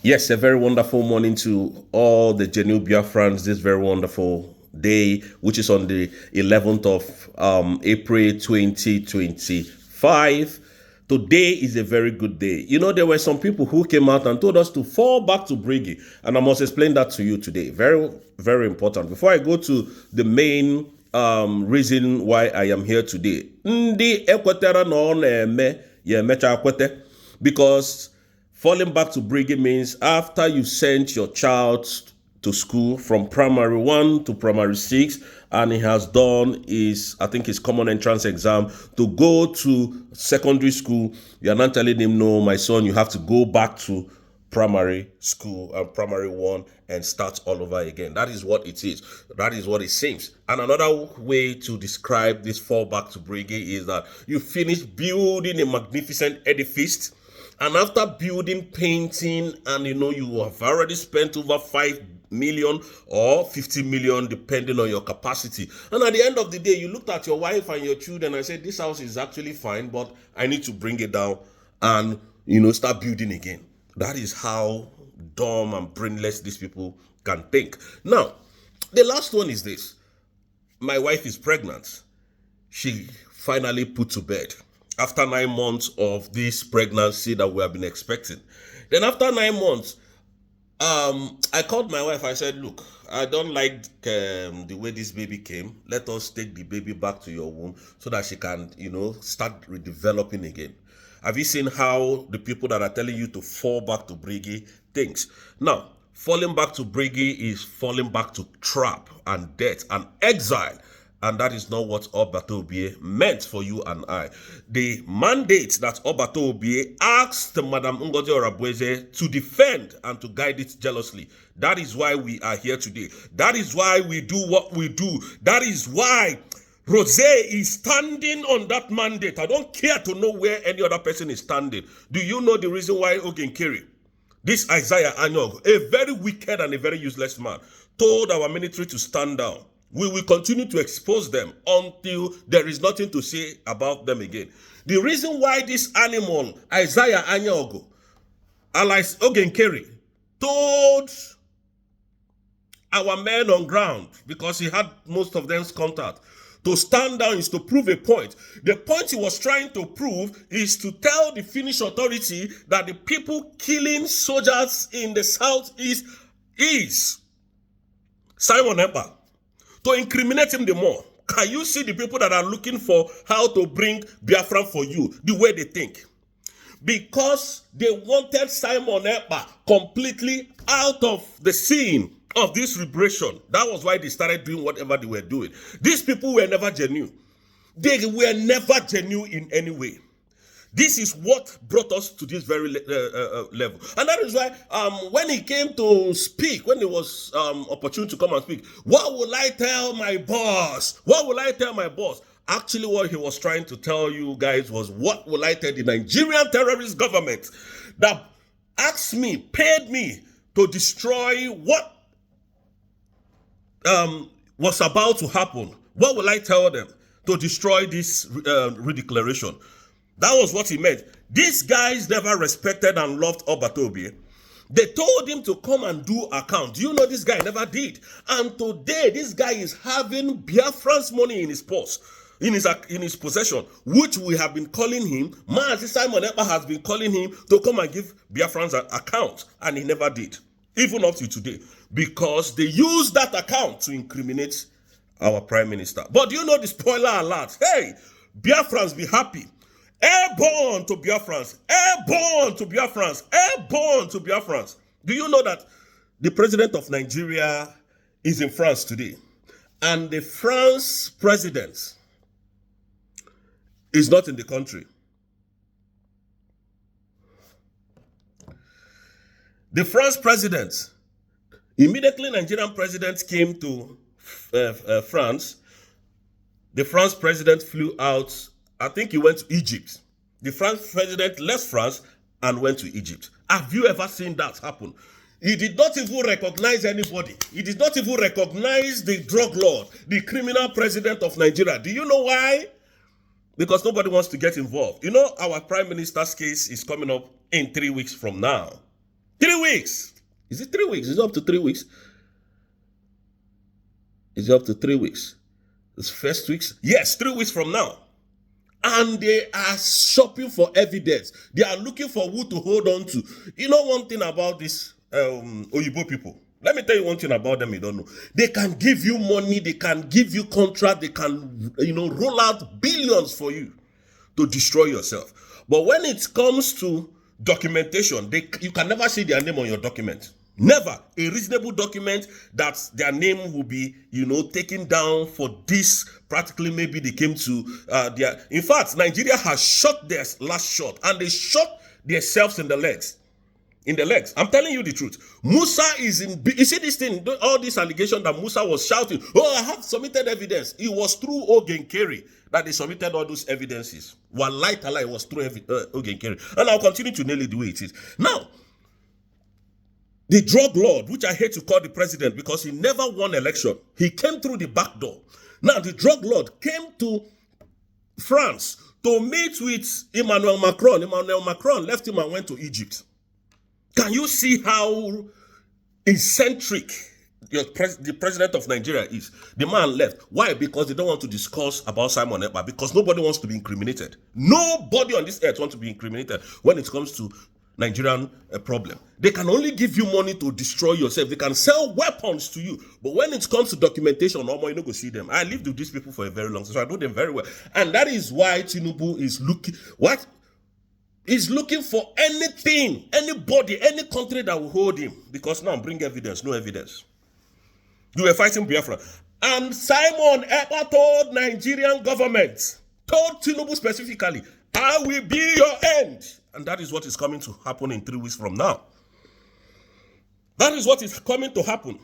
Yes, a very wonderful morning to all the genuine Biafrans this very wonderful day, which is on the 11th of April 2025. Today is a very good day. You know, there were some people who came out and told us to fall back to Brigi, and I must explain that to you today. Very, very important. Before I go to the main reason why I am here today, ndị ekwetara na ọ na-eme ya emecha ekwete, because falling back to Brigi means after you sent your child to school from primary 1 to primary 6 and he has done his common entrance exam to go to secondary school, you're not telling him, no, my son, you have to go back to primary school and primary 1 and start all over again. That is what it is. That is what it seems. And another way to describe this fall back to Brigi is that you finish building a magnificent edifice, and after building, painting, and you have already spent over 5 million or 50 million, depending on your capacity. And at the end of the day, you looked at your wife and your children and said, this house is actually fine, but I need to bring it down and, start building again. That is how dumb and brainless these people can think. Now, the last one is this. My wife is pregnant. She finally put to bed after 9 months of this pregnancy that we have been expecting. Then after 9 months, I called my wife. I said, look, I don't like the way this baby came. Let us take the baby back to your womb so that she can, start redeveloping again. Have you seen how the people that are telling you to fall back to Brigi thinks? Now, falling back to Brigi is falling back to trap and death and exile. And that is not what Obato Obie meant for you and I. The mandate that Obato Obie asked Madam Ngozi Orabueze to defend and to guide it jealously. That is why we are here today. That is why we do what we do. That is why Rose is standing on that mandate. I don't care to know where any other person is standing. Do you know the reason why Ogenkeri, this Isaiah Anyog, a very wicked and a very useless man, told our military to stand down? We will continue to expose them until there is nothing to say about them again. The reason why this animal, Isaiah Anyaogo, alias Ogenkeri, told our men on ground, because he had most of them's contact, to stand down is to prove a point. The point he was trying to prove is to tell the Finnish authority that the people killing soldiers in the southeast is Simon Ekpa. To incriminate him the more. Can you see the people that are looking for how to bring Biafra for you, the way they think? Because they wanted Simon Ekpa completely out of the scene of this liberation. That was why they started doing whatever they were doing. These people were never genuine. They were never genuine in any way. This is what brought us to this very level. And that is why when he came to speak, when it was opportune to come and speak, what will I tell my boss? What will I tell my boss? Actually, what he was trying to tell you guys was, what will I tell the Nigerian terrorist government that asked me, paid me to destroy what was about to happen? What will I tell them to destroy this redeclaration? That was what he meant. These guys never respected and loved Obato Obie. They told him to come and do account. Do you know this guy never did? And today, this guy is having Biafran's money in his purse, in his possession, which we have been calling him. Mazi Simon Ekpa has been calling him to come and give Biafran's account, and he never did, even up to today, because they used that account to incriminate our prime minister. But do you know the spoiler alert? Hey, Biafrans, be happy. Airborne to Biafrans, airborne to Biafrans, airborne to Biafrans. Do you know that the president of Nigeria is in France today? And the France president is not in the country. The France president, immediately Nigerian president came to France, the France president flew out. I think he went to Egypt. The French president left France and went to Egypt. Have you ever seen that happen? He did not even recognize anybody. He did not even recognize the drug lord, the criminal president of Nigeria. Do you know why? Because nobody wants to get involved. You know, our prime minister's case is coming up in 3 weeks from now. 3 weeks. Is it 3 weeks? Is it up to 3 weeks? Is it up to 3 weeks? It's first weeks? Yes, 3 weeks from now. And they are shopping for evidence. They are looking for who to hold on to. You know one thing about this Oyibo people? Let me tell you one thing about them you don't know. They can give you money, they can give you contract, they can, roll out billions for you to destroy yourself. But when it comes to documentation, you can never see their name on your document. Never. A reasonable document that their name will be, taken down for this. Practically, maybe they came to their. In fact, Nigeria has shot their last shot, and they shot themselves in the legs. I'm telling you the truth. Musa is in. You see this thing, all this allegation that Musa was shouting, "Oh, I have submitted evidence." It was through Ogenkere that they submitted all those evidences. Wallahi ta'ala, it was through Ogenkere. And I'll continue to nail it the way it is. Now, the drug lord, which I hate to call the president because he never won election, he came through the back door. Now, the drug lord came to France to meet with Emmanuel Macron. Emmanuel Macron left him and went to Egypt. Can you see how eccentric the president of Nigeria is? The man left. Why? Because they don't want to discuss about Simon Ekpa, because nobody wants to be incriminated. Nobody on this earth wants to be incriminated when it comes to Nigerian problem. They can only give you money to destroy yourself. They can sell weapons to you. But when it comes to documentation, you don't go see them. I lived with these people for a very long time, so I know them very well. And that is why Tinubu is looking... What? He's looking for anything, anybody, any country that will hold him. Because now, bring evidence, no evidence. You were fighting Biafra. And Simon Ekpa told Nigerian government, told Tinubu specifically, I will be your end. And that is what is coming to happen in 3 weeks from now. That is what is coming to happen.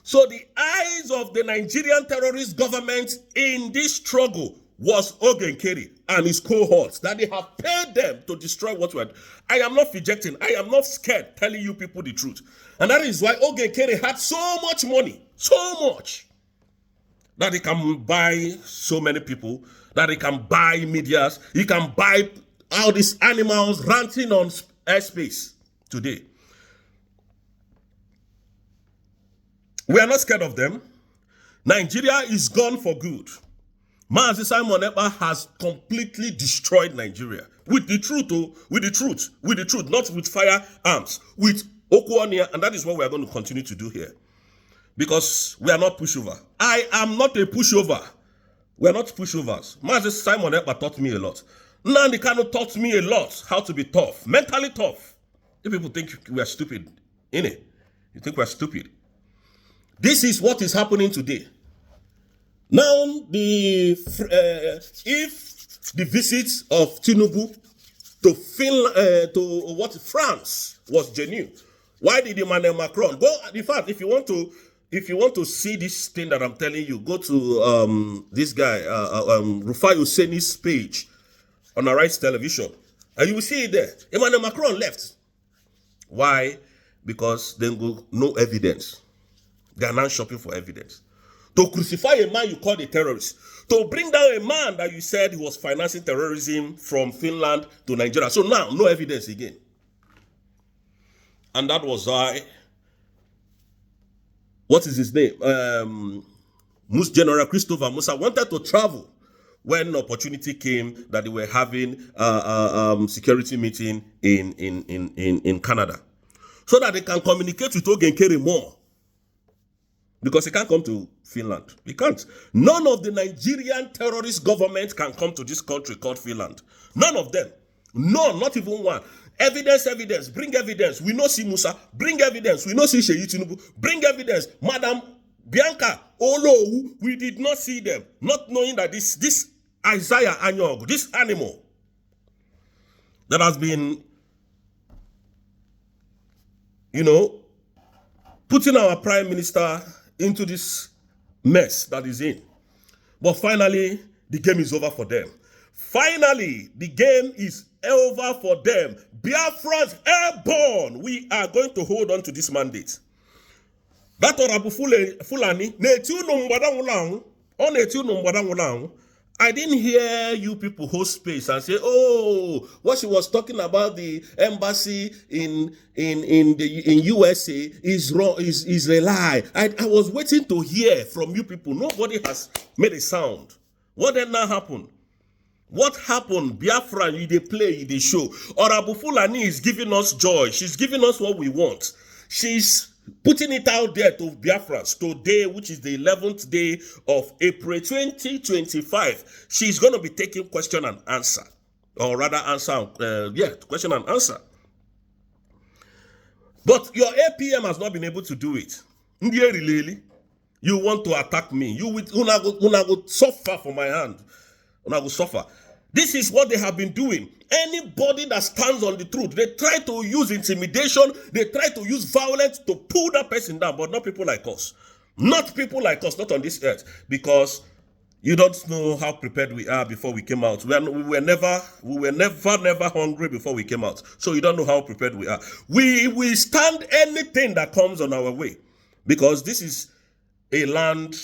So the eyes of the Nigerian terrorist government in this struggle was Ogenkere and his cohorts, that they have paid them to destroy what we had. I am not rejecting. I am not scared telling you people the truth. And that is why Ogenkere had so much money, so much, that he can buy so many people, that he can buy medias, he can buy all these animals ranting on airspace today. We are not scared of them. Nigeria is gone for good. Mazi Simon Ekpa has completely destroyed Nigeria. With the truth, not with firearms, with Okuania, and that is what we are going to continue to do here. Because we are not pushover. I am not a pushover. We are not pushovers. Mazi Simon Ekpa taught me a lot. Nnamdi Kanu taught me a lot how to be tough, mentally tough. If people think we are stupid, innit? You think we are stupid. This is what is happening today. Now, if the visit of Tinubu to France was genuine, why did Emmanuel Macron go? In fact, if you want to see this thing that I'm telling you, go to this guy Rufai Husseini's page on Arise Television, and you will see it there. Emmanuel Macron left. Why? Because they go no evidence. They are now shopping for evidence. To crucify a man you called a terrorist. To bring down a man that you said he was financing terrorism from Finland to Nigeria. So now, no evidence again. And that was why, what is his name? General Christopher Musa wanted to travel when opportunity came that they were having security meeting in Canada. So that they can communicate with Ogenkere more. Because he can't come to Finland. He can't. None of the Nigerian terrorist government can come to this country called Finland. None of them. None, not even one. Evidence. Bring evidence. We no see Musa. Bring evidence. We no see Seyi Tinubu. Bring evidence. Madam Bianca Olowu, we did not see them. Not knowing that this Isaiah Anyog, this animal that has been, putting our prime minister into this mess that is in. But finally, the game is over for them. Finally, the game is over for them. Biafra's airborne. We are going to hold on to this mandate. That Honorable Fulani, I didn't hear you people host space and say, "Oh, what she was talking about the embassy in USA is wrong, is a lie." I was waiting to hear from you people. Nobody has made a sound. What then now happened? What happened? Biafra, you they play, you they show. Orabu Fulani is giving us joy. She's giving us what we want. She's putting it out there to Biafrans today, which is the 11th day of April 2025. She's going to be taking question and answer. Or rather question and answer. But your APM has not been able to do it. You want to attack me. You will una go suffer for my hand. Una go suffer. This is what they have been doing. Anybody that stands on the truth, they try to use intimidation, they try to use violence to pull that person down, but not people like us. Not people like us, not on this earth. Because you don't know how prepared we are before we came out. We were never hungry before we came out. So you don't know how prepared we are. We will stand anything that comes on our way. Because this is a land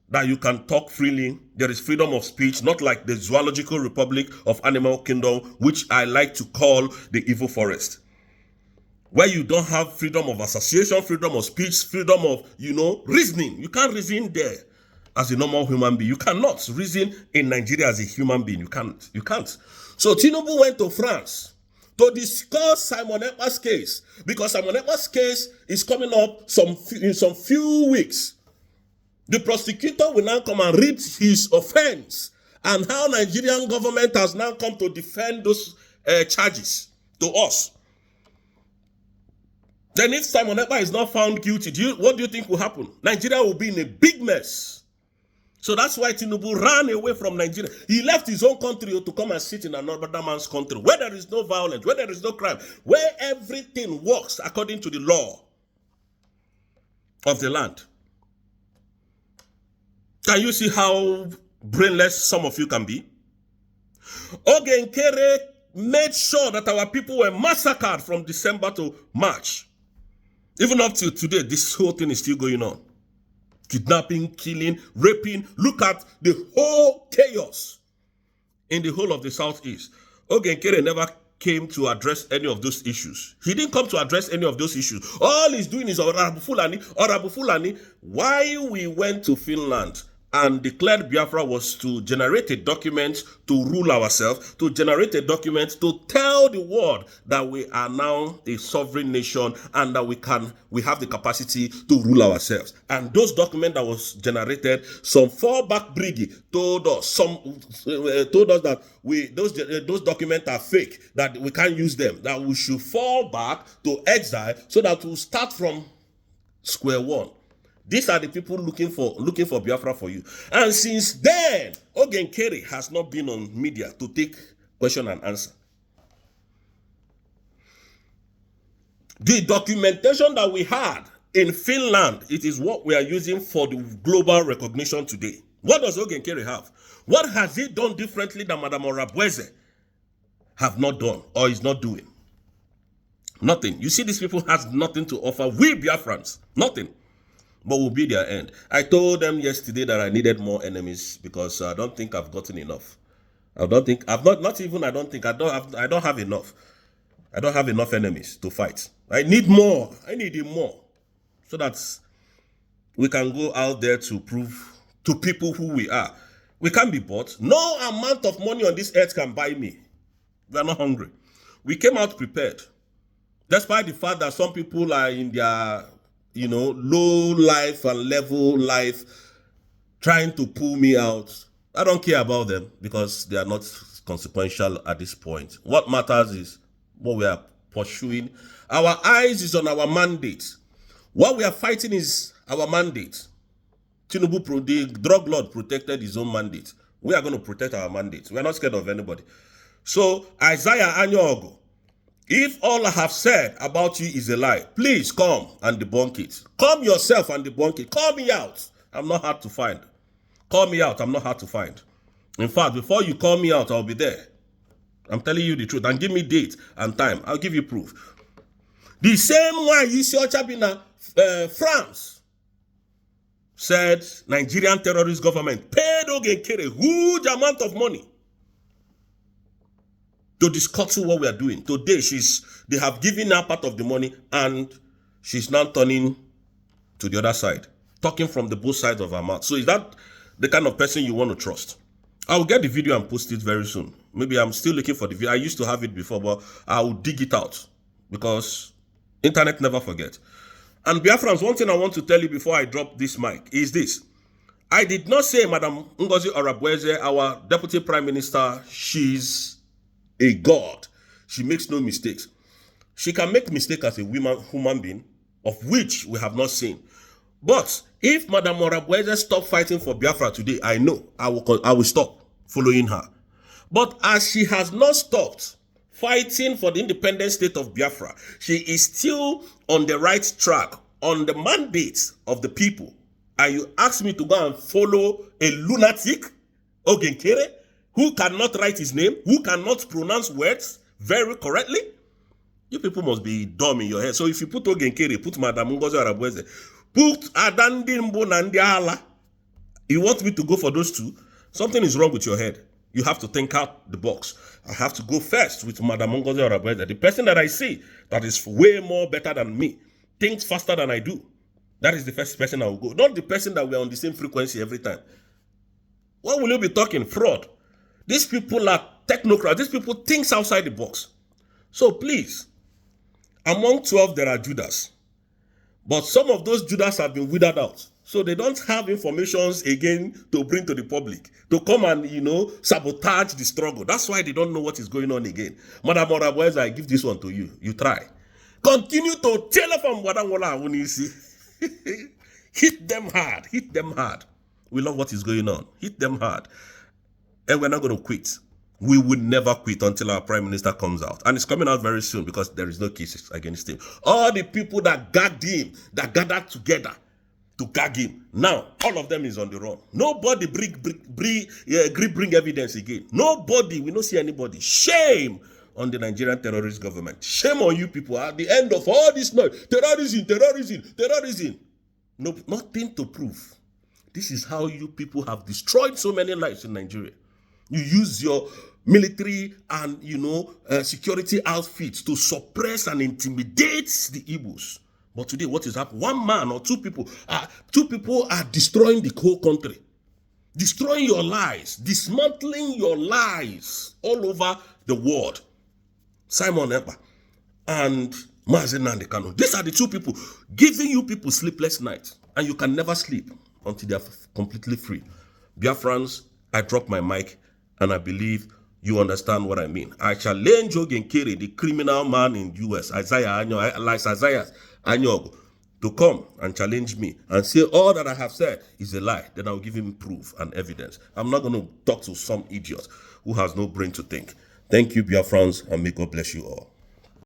that you can talk freely. There is freedom of speech, not like the Zoological Republic of Animal Kingdom, which I like to call the evil forest, where you don't have freedom of association, freedom of speech, freedom of, reasoning. You can't reason there as a normal human being. You cannot reason in Nigeria as a human being. You can't. So Tinubu went to France to discuss Simon Ekpa's case, because Simon Ekpa's case is coming up in some few weeks. The prosecutor will now come and read his offense and how Nigerian government has now come to defend those charges to us. Then if Simon Ekpa is not found guilty, what do you think will happen? Nigeria will be in a big mess. So that's why Tinubu ran away from Nigeria. He left his own country to come and sit in another man's country, where there is no violence, where there is no crime, where everything works according to the law of the land. Can you see how brainless some of you can be? Oge Nkere made sure that our people were massacred from December to March. Even up to today, this whole thing is still going on. Kidnapping, killing, raping. Look at the whole chaos in the whole of the Southeast. Oge Nkere never came to address any of those issues. He didn't come to address any of those issues. All he's doing is Orabu Fulani. Why we went to Finland and declared Biafra was to generate a document to rule ourselves, to generate a document to tell the world that we are now a sovereign nation and that we have the capacity to rule ourselves. And those documents that was generated, some fallback brigade told us that those documents are fake, that we can't use them, that we should fall back to exile so that we'll start from square one. These are the people looking for Biafra for you. And since then, Oge Nkere has not been on media to take question and answer. The documentation that we had in Finland, it is what we are using for the global recognition today. What does Oge Nkere have? What has he done differently than Madame Orabweze have not done or is not doing? Nothing. You see, these people has nothing to offer. We Biafrans, nothing. But will be their end. I told them yesterday that I needed more enemies because I don't think I've gotten enough. I don't have enough. I don't have enough enemies to fight. I need more. I need more. So that we can go out there to prove to people who we are. We can't be bought. No amount of money on this earth can buy me. We are not hungry. We came out prepared. Despite the fact that some people are in their low life and level life, trying to pull me out. I don't care about them because they are not consequential at this point. What matters is what we are pursuing. Our eyes is on our mandate. What we are fighting is our mandate. Tinubu, the drug lord, protected his own mandate. We are going to protect our mandate. We are not scared of anybody. So, Isaiah Anyogo, if all I have said about you is a lie, please come and debunk it. Come yourself and debunk it. Call me out. I'm not hard to find. Call me out. I'm not hard to find. In fact, before you call me out, I'll be there. I'm telling you the truth. And give me date and time. I'll give you proof. The same way you see Ochabina, France. said Nigerian terrorist government paid Ogenkere a huge amount of money to discuss what we are doing. Today, they have given her part of the money and she's now turning to the other side, talking from the both sides of her mouth. So is that the kind of person you want to trust? I will get the video and post it very soon. Maybe I'm still looking for the video. I used to have it before, but I will dig it out because internet never forget. And Biafrans, one thing I want to tell you before I drop this mic is this. I did not say Madam Ngozi Oruagbeze, our Deputy Prime Minister, she's a god. She makes no mistakes. She can make mistakes as a human being, of which we have not seen. But if Madam Oruagbeze stopped fighting for Biafra today, I know I will stop following her. But as she has not stopped fighting for the independent state of Biafra, she is still on the right track, on the mandate of the people. And you ask me to go and follow a lunatic, Ogenkere, who cannot write his name, who cannot pronounce words very correctly? You people must be dumb in your head. So if you put Ogenkere, put Madam Ngozi Oruagbeze, put Adandimbo Nandiala, you want me to go for those two? Something is wrong with your head. You have to think out the box. I have to go first with Madam Ngozi Oruagbeze, the person that I see that is way more better than me, thinks faster than I do. That is the first person I will go. Not the person that we are on the same frequency every time. What will you be talking? Fraud. These people are technocrats. These people think outside the box. So please, among 12 there are Judas. But some of those Judas have been withered out. So they don't have informations again to bring to the public, to come and, sabotage the struggle. That's why they don't know what is going on again. Madam Oruagbeze, I give this one to you. You try. Continue to telephone Wadangola Awunisi. Hit them hard. Hit them hard. We love what is going on. Hit them hard. And we're not going to quit. We will never quit until our Prime Minister comes out. And it's coming out very soon because there is no cases against him. All the people that gagged him, that gathered together to gag him, now all of them is on the run. Nobody bring evidence again. Nobody, we don't see anybody. Shame on the Nigerian terrorist government. Shame on you people. At the end of all this noise, terrorism. No, nothing to prove. This is how you people have destroyed so many lives in Nigeria. You use your military and, security outfits to suppress and intimidate the Igbos. But today, what is happening? One man or two people are destroying the whole country. Destroying your lives. Dismantling your lives all over the world. Simon Ekpa and Mazi Nnamdi Kanu. These are the two people giving you people sleepless nights. And you can never sleep until they are completely free. Biafrans, I drop my mic. And I believe you understand what I mean. I challenge Ogenkere, the criminal man in the US, Isaiah Anyogo, to come and challenge me and say all that I have said is a lie. Then I'll give him proof and evidence. I'm not going to talk to some idiot who has no brain to think. Thank you, Biafrans, and may God bless you all.